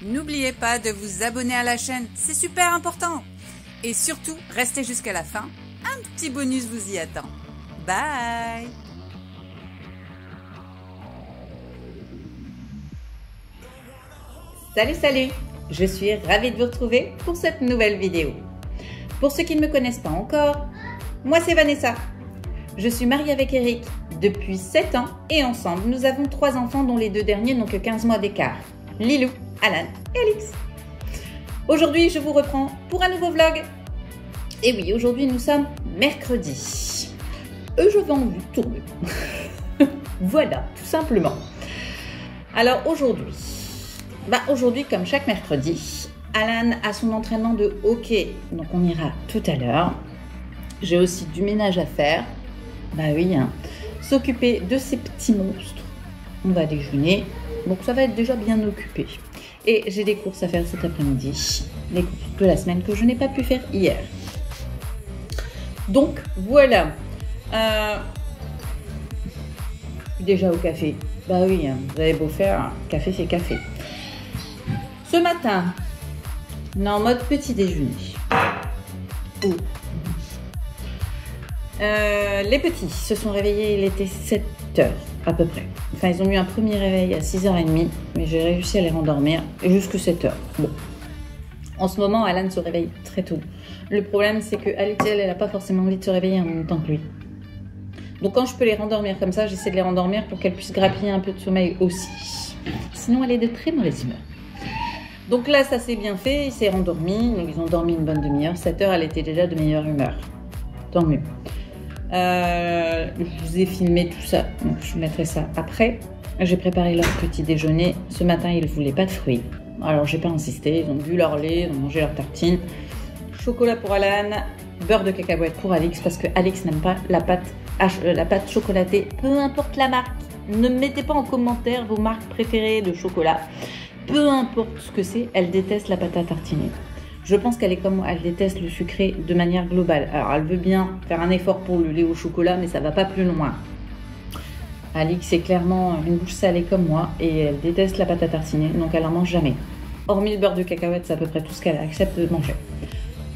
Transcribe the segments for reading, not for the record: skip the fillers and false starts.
N'oubliez pas de vous abonner à la chaîne, c'est super important. Et surtout, restez jusqu'à la fin, un petit bonus vous y attend. Bye! Salut! Je suis ravie de vous retrouver pour cette nouvelle vidéo. Pour ceux qui ne me connaissent pas encore, moi c'est Vanessa. Je suis mariée avec Eric depuis 7 ans et ensemble nous avons 3 enfants dont les 2 derniers n'ont que 15 mois d'écart. Lilou, Alan et Alix. Aujourd'hui je vous reprends pour un nouveau vlog. Et oui, aujourd'hui nous sommes mercredi. Et je vais en vue tourner. Voilà, tout simplement. Alors aujourd'hui, comme chaque mercredi, Alan a son entraînement de hockey. Donc on ira tout à l'heure. J'ai aussi du ménage à faire. Bah oui, hein. S'occuper de ces petits monstres. On va déjeuner. Donc ça va être déjà bien occupé. Et j'ai des courses à faire cet après-midi. Les courses de la semaine que je n'ai pas pu faire hier. Donc voilà. Déjà au café. Bah oui, hein. Vous avez beau faire, café c'est café. Ce matin, on est en mode petit déjeuner. Les petits se sont réveillés, il était 7 h à peu près. Enfin, ils ont eu un premier réveil à 6 h 30, mais j'ai réussi à les rendormir jusqu'à 7 h. Bon. En ce moment, Alan se réveille très tôt. Le problème, c'est que Alix, elle n'a pas forcément envie de se réveiller en même temps que lui. Donc quand je peux les rendormir comme ça, j'essaie de les rendormir pour qu'elle puisse grappiller un peu de sommeil aussi. Sinon, elle est de très mauvaise humeur. Donc là, ça s'est bien fait, il s'est rendormi. Donc ils ont dormi une bonne demi-heure. 7 h, elle était déjà de meilleure humeur. Tant mieux. Je vous ai filmé tout ça, donc je mettrai ça après. J'ai préparé leur petit déjeuner. Ce matin, ils ne voulaient pas de fruits. Alors, j'ai pas insisté. Ils ont bu leur lait, ils ont mangé leur tartine. Chocolat pour Alan, beurre de cacahuète pour Alix, parce que Alix n'aime pas la pâte chocolatée, peu importe la marque. Ne mettez pas en commentaire vos marques préférées de chocolat. Peu importe ce que c'est, elle déteste la pâte à tartiner. Je pense qu'elle est comme moi, elle déteste le sucré de manière globale. Alors, elle veut bien faire un effort pour le lait au chocolat, mais ça va pas plus loin. Alix est clairement une bouche salée comme moi et elle déteste la pâte à tartiner, donc elle en mange jamais. Hormis le beurre de cacahuète, c'est à peu près tout ce qu'elle accepte de manger.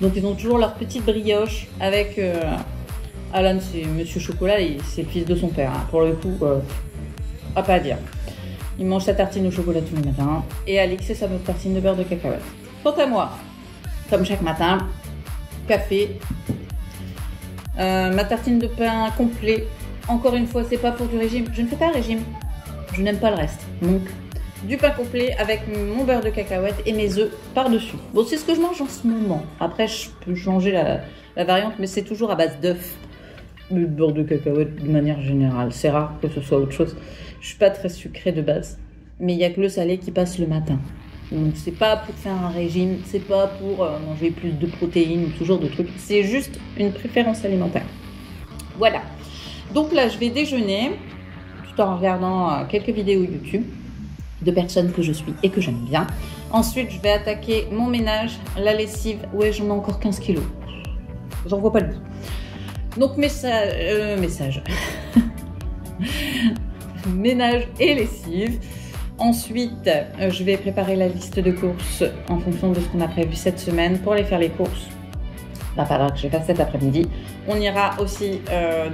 Donc ils ont toujours leur petite brioche avec Alan, c'est Monsieur Chocolat et c'est le fils de son père. Hein. Pour le coup, pas à dire. Il mange sa tartine au chocolat tous les matins et Alix c'est sa tartine de beurre de cacahuète. Quant à moi, comme chaque matin, café, ma tartine de pain complet. Encore une fois, c'est pas pour du régime. Je ne fais pas régime. Je n'aime pas le reste. Donc, du pain complet avec mon beurre de cacahuète et mes œufs par-dessus. Bon, c'est ce que je mange en ce moment. Après, je peux changer la variante, mais c'est toujours à base d'œufs. Le beurre de cacahuète de manière générale. C'est rare que ce soit autre chose. Je suis pas très sucrée de base. Mais il n'y a que le salé qui passe le matin. Donc, c'est pas pour faire un régime. C'est pas pour manger plus de protéines ou ce genre de trucs. C'est juste une préférence alimentaire. Voilà. Donc là, je vais déjeuner tout en regardant quelques vidéos YouTube de personnes que je suis et que j'aime bien. Ensuite, je vais attaquer mon ménage, la lessive. Ouais, j'en ai encore 15 kilos. J'en vois pas le bout. Donc, message. Ménage et lessive. Ensuite, je vais préparer la liste de courses en fonction de ce qu'on a prévu cette semaine pour aller faire les courses. Il va falloir que je fasse cet après-midi. On ira aussi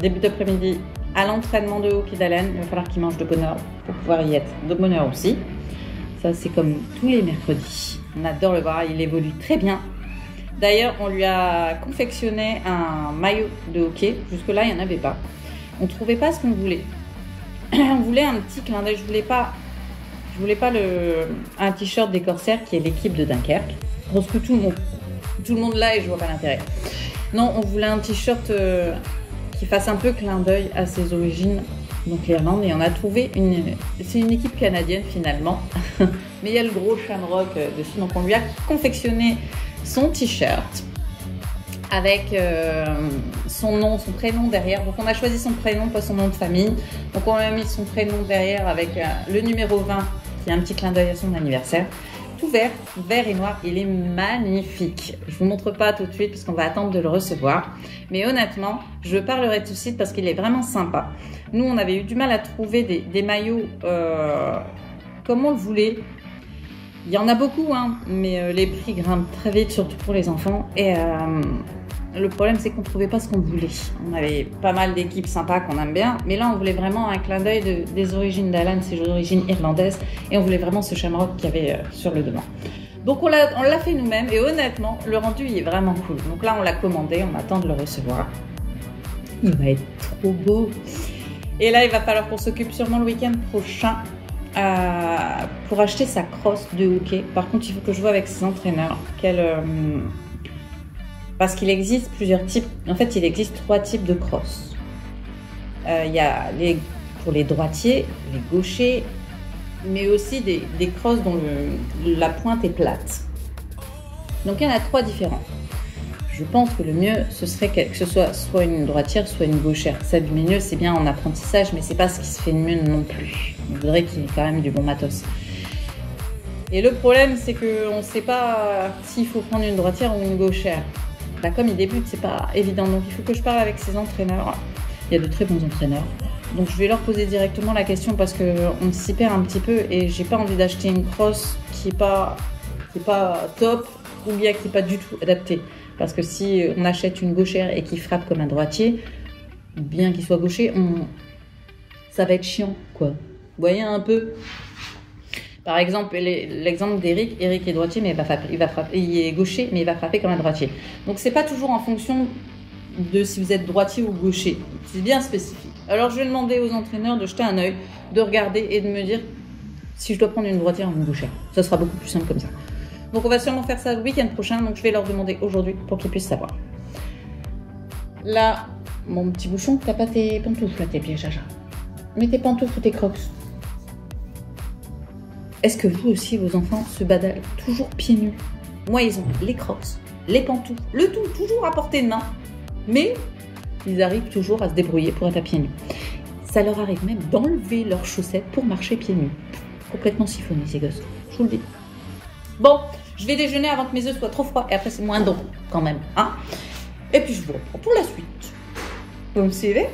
début d'après-midi à l'entraînement de hockey d'Alan. Il va falloir qu'il mange de bonne heure pour pouvoir y être de bonne heure aussi. Ça, c'est comme tous les mercredis. On adore le voir, il évolue très bien. D'ailleurs, on lui a confectionné un maillot de hockey. Jusque-là, il n'y en avait pas. On ne trouvait pas ce qu'on voulait. On voulait un petit clin d'œil. Je voulais pas un t-shirt des Corsaires qui est l'équipe de Dunkerque. Parce que tout le monde là et je vois pas l'intérêt. Non, on voulait un t-shirt qui fasse un peu clin d'œil à ses origines, donc l'Irlande, et on a trouvé c'est une équipe canadienne finalement, mais il y a le gros Shamrock dessus, donc on lui a confectionné son t-shirt avec son nom, son prénom derrière. Donc on a choisi son prénom, pas son nom de famille. Donc on a mis son prénom derrière avec le numéro 20 qui est un petit clin d'œil à son anniversaire. Tout vert et noir, il est magnifique. Je vous montre pas tout de suite parce qu'on va attendre de le recevoir. Mais honnêtement, je parlerai tout de suite parce qu'il est vraiment sympa. Nous, on avait eu du mal à trouver des maillots comme on le voulait. Il y en a beaucoup, hein, mais les prix grimpent très vite, surtout pour les enfants. Et le problème, c'est qu'on ne trouvait pas ce qu'on voulait. On avait pas mal d'équipes sympas qu'on aime bien, mais là, on voulait vraiment un clin d'œil des origines d'Alan, ses origines irlandaises, et on voulait vraiment ce shamrock qu'il y avait sur le devant. Donc on l'a fait nous-mêmes, et honnêtement, le rendu il est vraiment cool. Donc là, on l'a commandé, on attend de le recevoir. Il va être trop beau. Et là, il va falloir qu'on s'occupe sûrement le week-end prochain pour acheter sa crosse de hockey. Par contre, il faut que je vois avec ses entraîneurs parce qu'il existe plusieurs types. En fait, il existe 3 types de crosses. Il y a pour les droitiers, les gauchers, mais aussi des crosses dont la pointe est plate. Donc, il y en a 3 différents. Je pense que le mieux, ce serait que ce soit une droitière, soit une gauchère. Ça, du mieux, c'est bien en apprentissage, mais c'est pas ce qui se fait de mieux non plus. On voudrait qu'il y ait quand même du bon matos. Et le problème, c'est qu'on ne sait pas s'il faut prendre une droitière ou une gauchère. Bah, comme il débute, c'est pas évident. Donc, il faut que je parle avec ses entraîneurs. Il y a de très bons entraîneurs. Donc, je vais leur poser directement la question parce qu'on s'y perd un petit peu et j'ai pas envie d'acheter une crosse qui est pas top ou bien qui n'est pas du tout adaptée. Parce que si on achète une gauchère et qu'il frappe comme un droitier, bien qu'il soit gaucher, ça va être chiant, quoi. Vous voyez un peu? Par exemple, l'exemple d'Eric. Eric est droitier, mais il est gaucher, mais il va frapper comme un droitier. Donc, c'est pas toujours en fonction de si vous êtes droitier ou gaucher. C'est bien spécifique. Alors, je vais demander aux entraîneurs de jeter un œil, de regarder et de me dire si je dois prendre une droitière ou une gauchère. Ça sera beaucoup plus simple comme ça. Donc, on va sûrement faire ça le week-end prochain. Donc, je vais leur demander aujourd'hui pour qu'ils puissent savoir. Là, mon petit bouchon, t'as pas tes pantoufles là, tes pieds, Jaja. Mets tes pantoufles ou tes crocs. Est-ce que vous aussi, vos enfants se badalent toujours pieds nus? Moi, ils ont les crocs, les pantoufles, le tout, toujours à portée de main. Mais ils arrivent toujours à se débrouiller pour être à pieds nus. Ça leur arrive même d'enlever leurs chaussettes pour marcher pieds nus. Complètement siphonnés, ces gosses. Je vous le dis. Bon, je vais déjeuner avant que mes œufs soient trop froids. Et après, c'est moins drôle, quand même. Hein, et puis, je vous reprends pour la suite. Vous me suivez?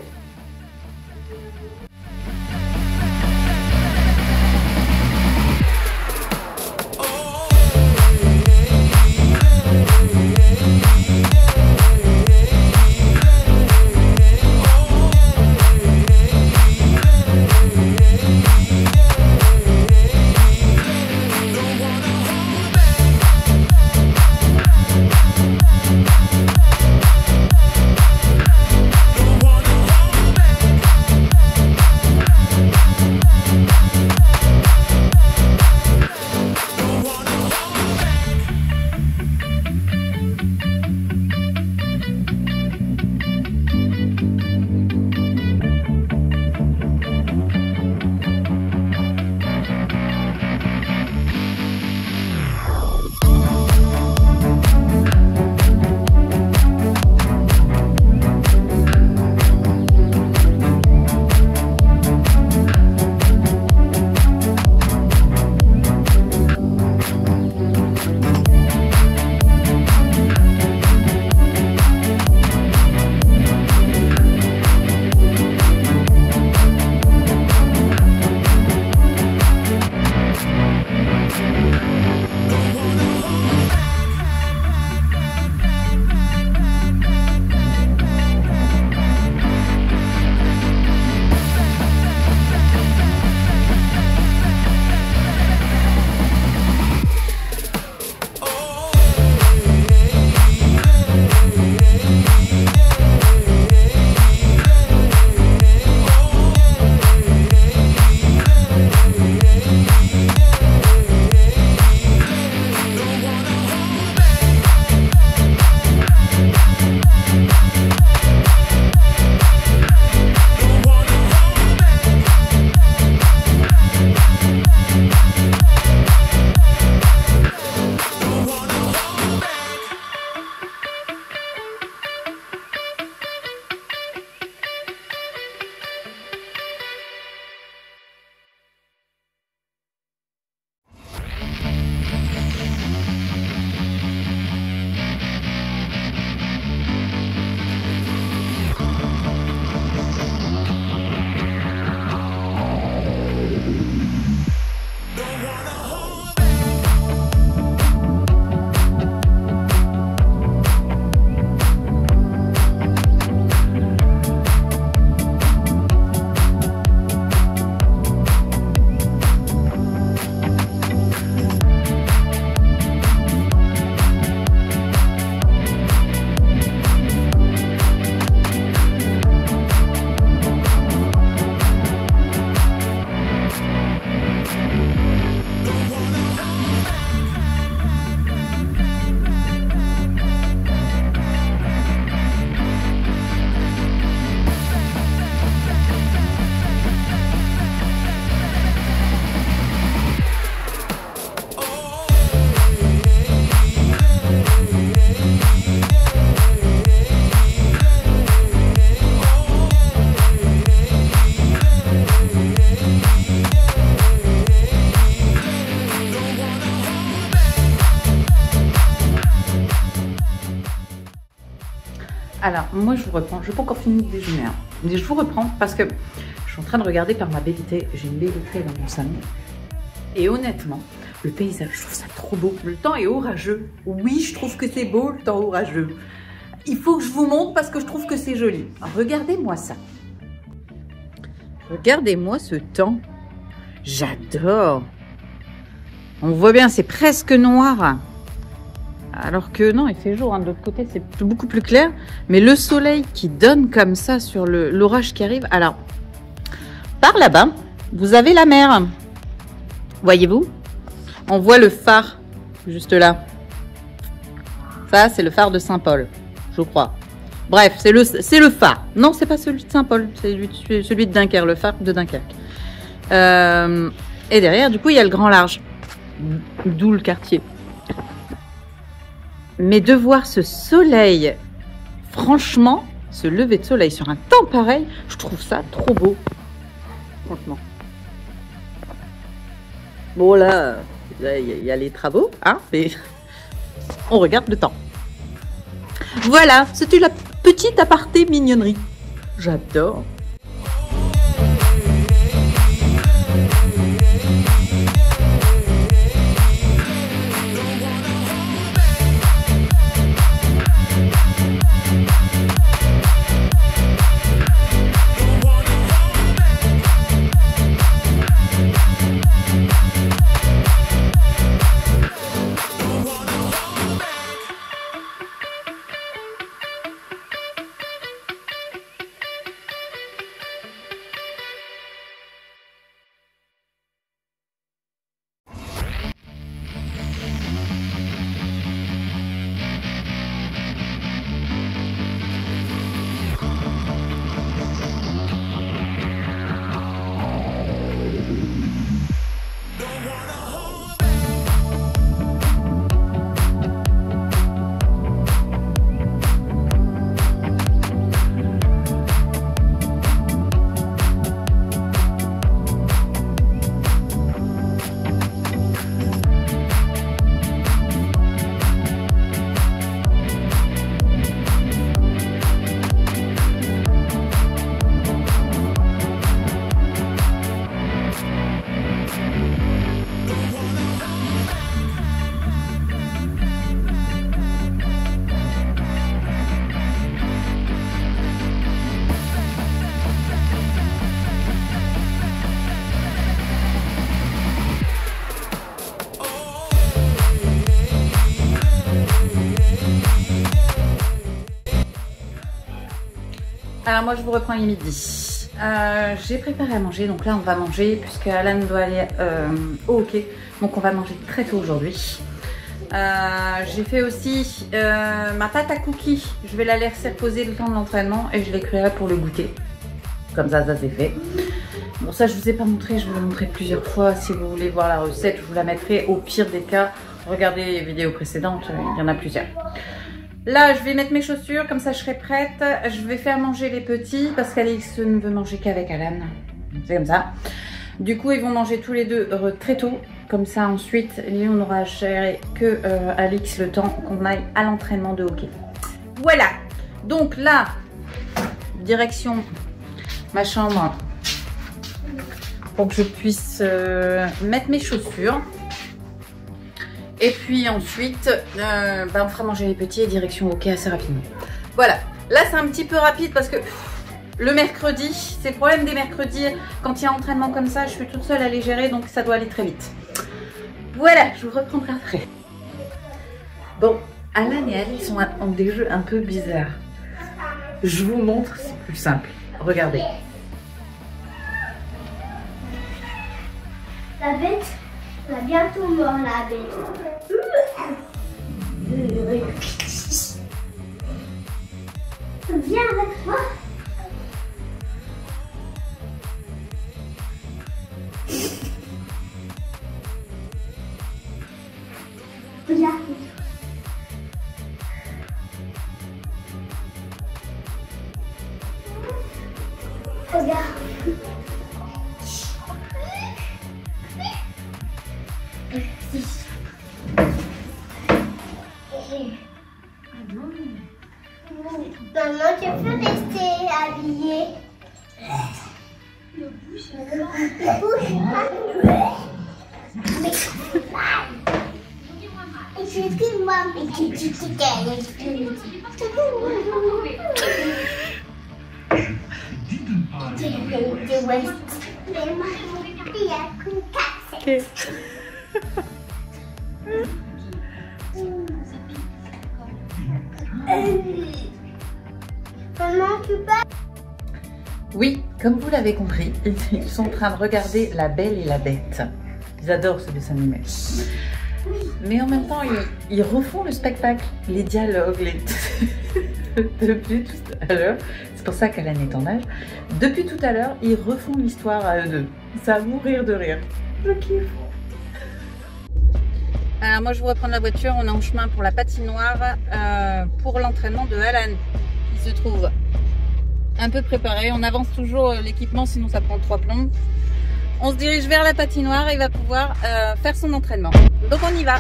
Alors, moi, je vous reprends. Je n'ai pas encore fini de déjeuner. Hein. Mais je vous reprends parce que je suis en train de regarder par ma baie vitrée. J'ai une baie vitrée dans mon salon. Et honnêtement, le paysage, je trouve ça trop beau. Le temps est orageux. Oui, je trouve que c'est beau, le temps orageux. Il faut que je vous montre parce que je trouve que c'est joli. Regardez-moi ça. Regardez-moi ce temps. J'adore. On voit bien, c'est presque noir. Alors que non, il fait jour. Hein. De l'autre côté, c'est beaucoup plus clair. Mais le soleil qui donne comme ça sur l'orage qui arrive. Alors, par là-bas, vous avez la mer. Voyez-vous? On voit le phare, juste là. Ça, c'est le phare de Saint-Paul, je crois. Bref, c'est le phare. Non, c'est pas celui de Saint-Paul, c'est celui de Dunkerque, le phare de Dunkerque. Et derrière, du coup, il y a le grand large. D'où le quartier. Mais de voir ce soleil, franchement, ce lever de soleil sur un temps pareil, je trouve ça trop beau. Franchement. Bon, là, il y a les travaux, hein, mais on regarde le temps. Voilà, c'était la petite aparté mignonnerie. J'adore. Alors moi je vous reprends il est midi. J'ai préparé à manger, donc là on va manger puisque Alan doit aller au hockey. Donc on va manger très tôt aujourd'hui. J'ai fait aussi ma pâte à cookies. Je vais la laisser reposer le temps de l'entraînement et je l'écrirai pour le goûter. Comme ça c'est fait. Bon ça je vous ai pas montré, je vous l'ai montré plusieurs fois. Si vous voulez voir la recette, je vous la mettrai au pire des cas. Regardez les vidéos précédentes, il y en a plusieurs. Là, je vais mettre mes chaussures, comme ça je serai prête. Je vais faire manger les petits parce qu'Alix ne veut manger qu'avec Alan. C'est comme ça. Du coup, ils vont manger tous les deux très tôt. Comme ça, ensuite, on aura à gérer que Alix le temps qu'on aille à l'entraînement de hockey. Voilà. Donc là, direction ma chambre pour que je puisse mettre mes chaussures. Et puis ensuite, on fera manger les petits et direction hockey assez rapidement. Voilà, là c'est un petit peu rapide parce que le mercredi, c'est le problème des mercredis. Quand il y a entraînement comme ça, je suis toute seule à les gérer, donc ça doit aller très vite. Voilà, je vous reprendrai après. Bon, Alan et Alice ont des jeux un peu bizarres. Je vous montre, c'est plus simple. Regardez. La bête va bientôt mort, la bête. Viens avec moi. Regarde. Regarde. Okay. Oui, comme vous l'avez compris, ils sont en train de regarder La Belle et la Bête. Ils adorent ce dessin animé. Mais en même temps, ils refont le spectacle, les dialogues, depuis tout à l'heure. C'est pour ça qu'Alan est en âge. Depuis tout à l'heure, ils refont l'histoire à eux deux. Ça va mourir de rire. Je kiffe. Alors moi, je vous reprends la voiture. On est en chemin pour la patinoire pour l'entraînement de Alan, qui se trouve un peu préparé. On avance toujours l'équipement, sinon ça prend 3 plombs. On se dirige vers la patinoire et il va pouvoir faire son entraînement. Donc on y va.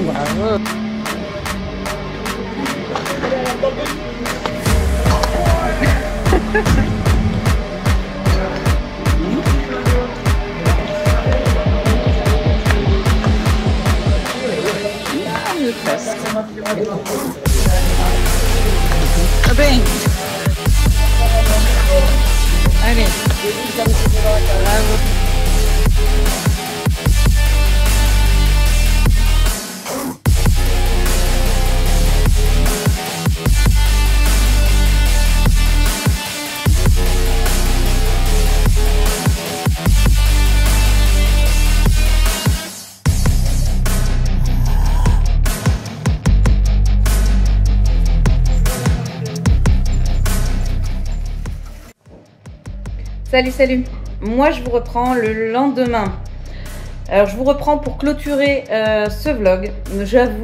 Bravo. Ah ben. Allez. Bravo. Salut, moi je vous reprends le lendemain. Alors je vous reprends pour clôturer ce vlog. J'avoue,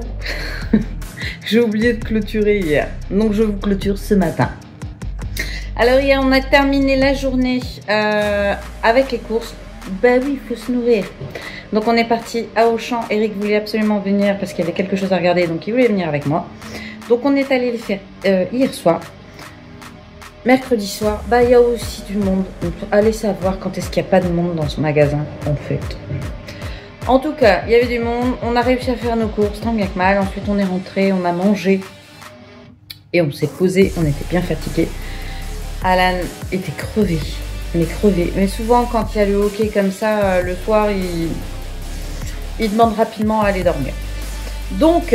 j'ai oublié de clôturer hier. Donc je vous clôture ce matin. Alors hier on a terminé la journée avec les courses. Bah oui, il faut se nourrir. Donc on est parti à Auchan. Eric voulait absolument venir parce qu'il y avait quelque chose à regarder. Donc il voulait venir avec moi. Donc on est allé les faire hier soir. Mercredi soir, bah il y a aussi du monde. Donc, allez savoir quand est-ce qu'il n'y a pas de monde dans ce magasin, en fait. En tout cas, il y avait du monde. On a réussi à faire nos courses, tant bien que mal. Ensuite, on est rentré, on a mangé. Et on s'est posé, on était bien fatigués. Alan était crevé. Mais crevé. Mais souvent, quand il y a le hockey comme ça, le soir, il demande rapidement à aller dormir. Donc,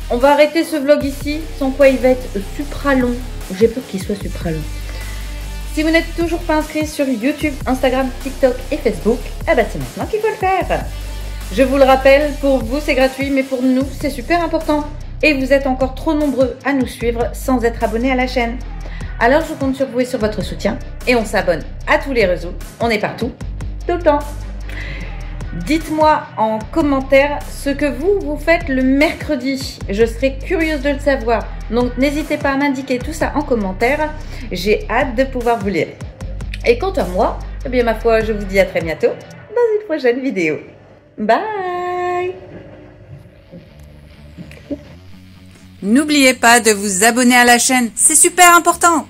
on va arrêter ce vlog ici, sans quoi il va être supra long. J'ai peur qu'il soit supra long. Si vous n'êtes toujours pas inscrit sur YouTube, Instagram, TikTok et Facebook, eh ben c'est maintenant qu'il faut le faire. Je vous le rappelle, pour vous c'est gratuit, mais pour nous c'est super important. Et vous êtes encore trop nombreux à nous suivre sans être abonnés à la chaîne. Alors je compte sur vous et sur votre soutien. Et on s'abonne à tous les réseaux. On est partout, tout le temps. Dites-moi en commentaire ce que vous faites le mercredi. Je serai curieuse de le savoir. Donc n'hésitez pas à m'indiquer tout ça en commentaire. J'ai hâte de pouvoir vous lire. Et quant à moi, eh bien ma foi, je vous dis à très bientôt dans une prochaine vidéo. Bye! N'oubliez pas de vous abonner à la chaîne, c'est super important.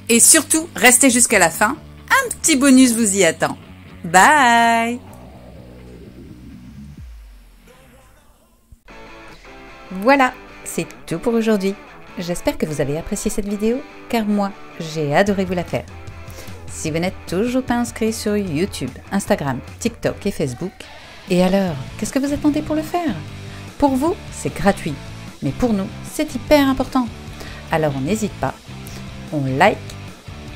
Et surtout, restez jusqu'à la fin. Un petit bonus vous y attend. Bye! Voilà, c'est tout pour aujourd'hui. J'espère que vous avez apprécié cette vidéo, car moi, j'ai adoré vous la faire. Si vous n'êtes toujours pas inscrit sur YouTube, Instagram, TikTok et Facebook, et alors, qu'est-ce que vous attendez pour le faire? Pour vous, c'est gratuit, mais pour nous, c'est hyper important. Alors on n'hésite pas, on like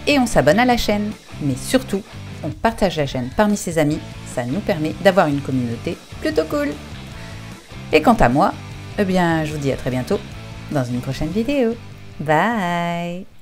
et on s'abonne à la chaîne. Mais surtout, on partage la chaîne parmi ses amis, ça nous permet d'avoir une communauté plutôt cool. Et quant à moi, eh bien, je vous dis à très bientôt dans une prochaine vidéo. Bye!